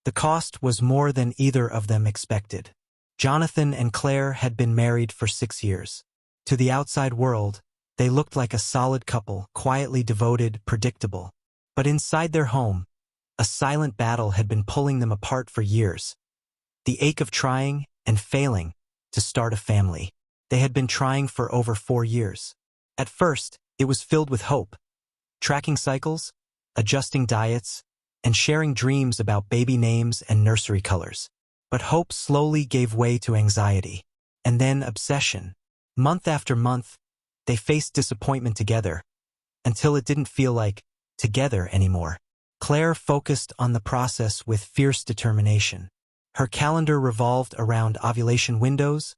The cost was more than either of them expected. Jonathan and Claire had been married for 6 years. To the outside world, they looked like a solid couple, quietly devoted, predictable. But inside their home, a silent battle had been pulling them apart for years. The ache of trying and failing to start a family. They had been trying for over 4 years. At first, it was filled with hope. Tracking cycles, adjusting diets, and sharing dreams about baby names and nursery colors. But hope slowly gave way to anxiety. And then obsession. Month after month, they faced disappointment together, until it didn't feel like together anymore. Claire focused on the process with fierce determination. Her calendar revolved around ovulation windows,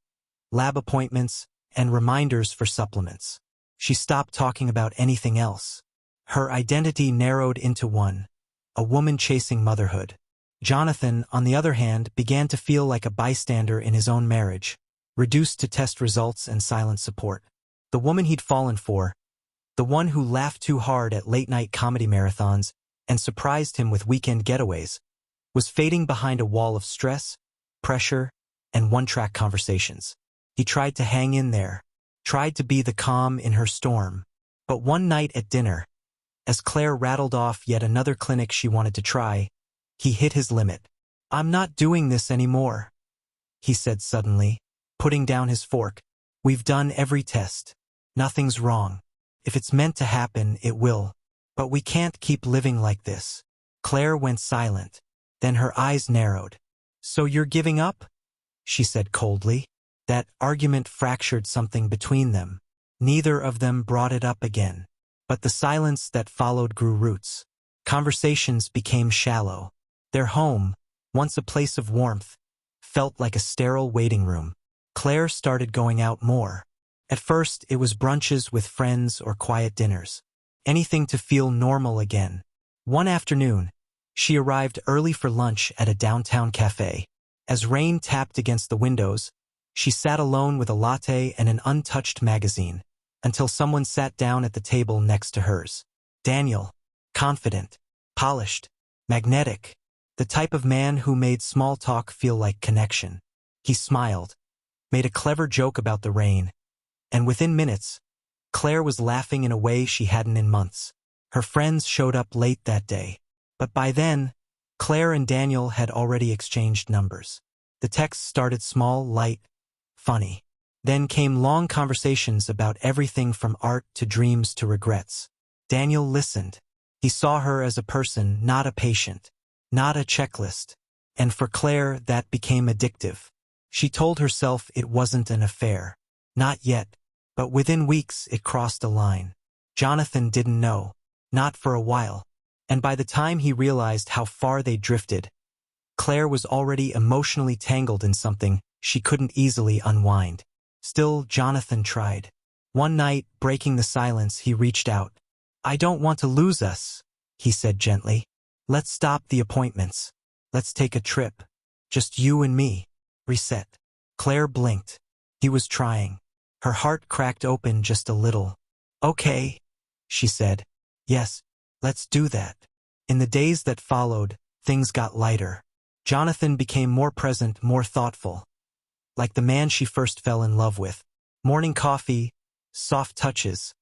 lab appointments, and reminders for supplements. She stopped talking about anything else. Her identity narrowed into one, a woman chasing motherhood. Jonathan, on the other hand, began to feel like a bystander in his own marriage, reduced to test results and silent support. The woman he'd fallen for, the one who laughed too hard at late-night comedy marathons and surprised him with weekend getaways, was fading behind a wall of stress, pressure, and one-track conversations. He tried to hang in there, tried to be the calm in her storm. But one night at dinner, as Claire rattled off yet another clinic she wanted to try, he hit his limit. "I'm not doing this anymore," he said suddenly, putting down his fork. "We've done every test. Nothing's wrong. If it's meant to happen, it will. But we can't keep living like this." Claire went silent. Then her eyes narrowed. "So you're giving up?" she said coldly. That argument fractured something between them. Neither of them brought it up again. But the silence that followed grew roots. Conversations became shallow. Their home, once a place of warmth, felt like a sterile waiting room. Claire started going out more. At first, it was brunches with friends or quiet dinners. Anything to feel normal again. One afternoon, she arrived early for lunch at a downtown cafe. As rain tapped against the windows, she sat alone with a latte and an untouched magazine, until someone sat down at the table next to hers. Daniel, confident, polished, magnetic, the type of man who made small talk feel like connection. He smiled, made a clever joke about the rain, and within minutes, Claire was laughing in a way she hadn't in months. Her friends showed up late that day, but by then, Claire and Daniel had already exchanged numbers. The texts started small, light, funny. Then came long conversations about everything from art to dreams to regrets. Daniel listened. He saw her as a person, not a patient, not a checklist. And for Claire, that became addictive. She told herself it wasn't an affair. Not yet. But within weeks, it crossed a line. Jonathan didn't know. Not for a while. And by the time he realized how far they drifted, Claire was already emotionally tangled in something she couldn't easily unwind. Still, Jonathan tried. One night, breaking the silence, he reached out. "I don't want to lose us," he said gently. "Let's stop the appointments. Let's take a trip. Just you and me. Reset." Claire blinked. He was trying. Her heart cracked open just a little. "Okay," she said. "Yes, let's do that." In the days that followed, things got lighter. Jonathan became more present, more thoughtful. Like the man she first fell in love with. Morning coffee, soft touches,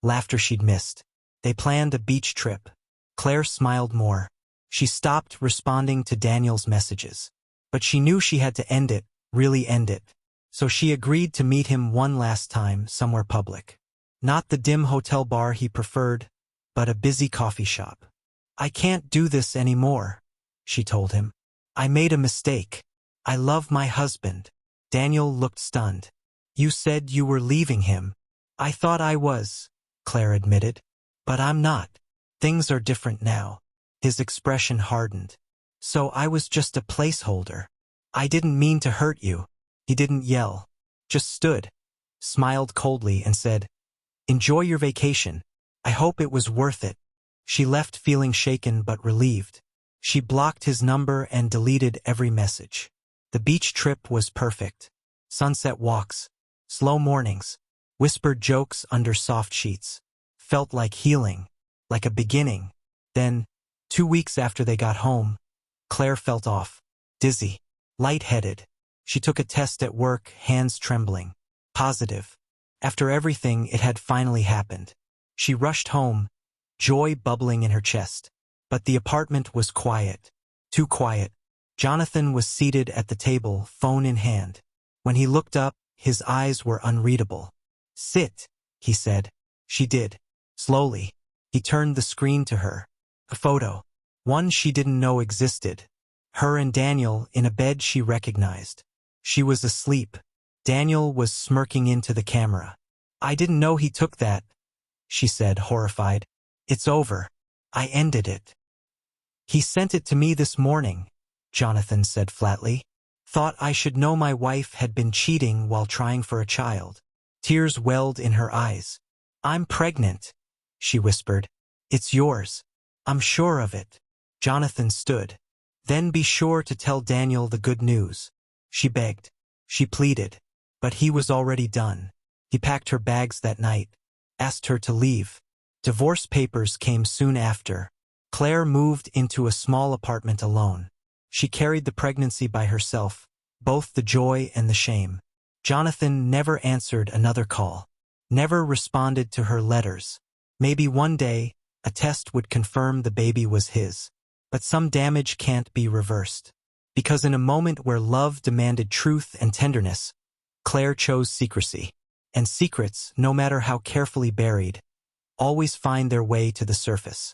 laughter she'd missed. They planned a beach trip. Claire smiled more. She stopped responding to Daniel's messages. But she knew she had to end it, really end it. So she agreed to meet him one last time somewhere public. Not the dim hotel bar he preferred, but a busy coffee shop. "I can't do this anymore," she told him. "I made a mistake. I love my husband." Daniel looked stunned. "You said you were leaving him." "I thought I was," Claire admitted. "But I'm not. Things are different now." His expression hardened. "So I was just a placeholder. I didn't mean to hurt you." He didn't yell, just stood, smiled coldly and said, "Enjoy your vacation. I hope it was worth it." She left feeling shaken but relieved. She blocked his number and deleted every message. The beach trip was perfect. Sunset walks, slow mornings, whispered jokes under soft sheets. Felt like healing, like a beginning. Then, 2 weeks after they got home, Claire felt off, dizzy, lightheaded. She took a test at work, hands trembling. Positive. After everything, it had finally happened. She rushed home, joy bubbling in her chest. But the apartment was quiet. Too quiet. Jonathan was seated at the table, phone in hand. When he looked up, his eyes were unreadable. "Sit," he said. She did. Slowly, he turned the screen to her. A photo. One she didn't know existed. Her and Daniel in a bed she recognized. She was asleep. Daniel was smirking into the camera. "I didn't know he took that," she said, horrified. "It's over. I ended it." "He sent it to me this morning," Jonathan said flatly. "Thought I should know my wife had been cheating while trying for a child." Tears welled in her eyes. "I'm pregnant," she whispered. "It's yours. I'm sure of it." Jonathan stood. "Then be sure to tell Daniel the good news," she begged. She pleaded. But he was already done. He packed her bags that night, asked her to leave. Divorce papers came soon after. Claire moved into a small apartment alone. She carried the pregnancy by herself, both the joy and the shame. Jonathan never answered another call, never responded to her letters. Maybe one day, a test would confirm the baby was his. But some damage can't be reversed. Because in a moment where love demanded truth and tenderness, Claire chose secrecy. And secrets, no matter how carefully buried, always find their way to the surface.